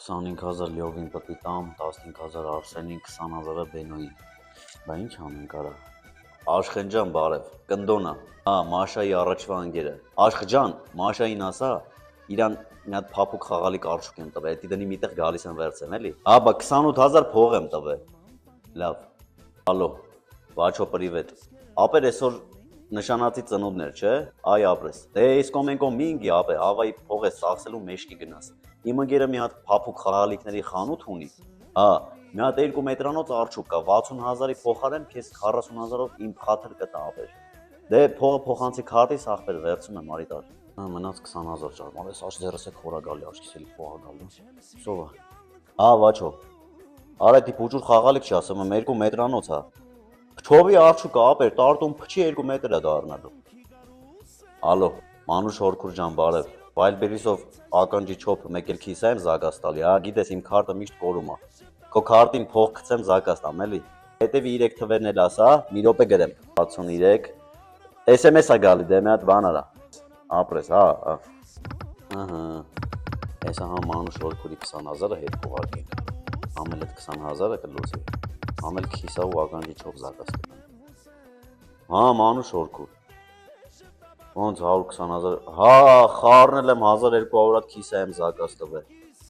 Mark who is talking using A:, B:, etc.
A: 25,000 լյովին պտի տամ, 15,000 Արսենին, 20,000 Բենոյին։ Բա ինչ անենք արա։ Աշխեն ջան, բարև, կնդոնա։ Մաշայի առաջվա ընկերը։ Աշխ ջան, Մաշային ասա, իրան մի հատ փափուկ խաղալիք արջուկ եմ տվել, էդի դնի միտեղ գալիս են վերցեն, էլի։ Բա 28,000 փող եմ տվել։ Լավ։ Ալո, Վաչո, պրիվետ։ Ապեր այսօր նշանացի ծնունդներ, չէ։ Այ ապրես։ Դե այս կոմենկո մի ինգի ապե, ավայի փող է ծախսելու մեջքի գնաս։ Իմ ընկերը մի հատ փափուկ խաղալիքների խանութ ունի։ Մի հատ 2 մետրանոց արջուկ կա, 60,000-ի փոխարեն քեզ 40,000-ով իմ խաթր կտա ապեր։ Դե փողը փոխանցի քարտից ախպեր վերցում եմ արի տար։ Մնաց 20,000 ճարմալ, այս աջ ձեռս է քորա գալի, աչքիս էլի փողա գալու։ Սովա։ Վաչո։ Արա դի փուջուր խաղալիք չի ասում, 2 մետրանոց հա։ Փչովի արջուկ ապեր, տարտում փչի 2 մետր է դառնալու։ Ալո, Մանուշ Հորքուր ջան, բարև։ Վայլբերիսով ականջի չոփ մեկ էլ քիսա եմ զագաս տալի, գիտես իմ քարտը միշտ կորում է։ Քո քարտին փող գցեմ զագաս տամ, էլի։ Հետևի 3 թվերն էլ ասա, մի րոպե գրեմ։ 63 SMS-ա գալի, դե մի հատ բան արա։ Ապրես, Ահա։ Հեսա համ Մանուշ Հորքուրի 20,000-ը հետ փողարկենք։ Համել այդ 20,000-ը կլուծի։ Համել քիսա ու ականջի չոփ զագաս տամ։ Մանուշ Հորքուր։ Ոնց 120,000, խառնել եմ 1200 հատ քիսա եմ զագաս տվել։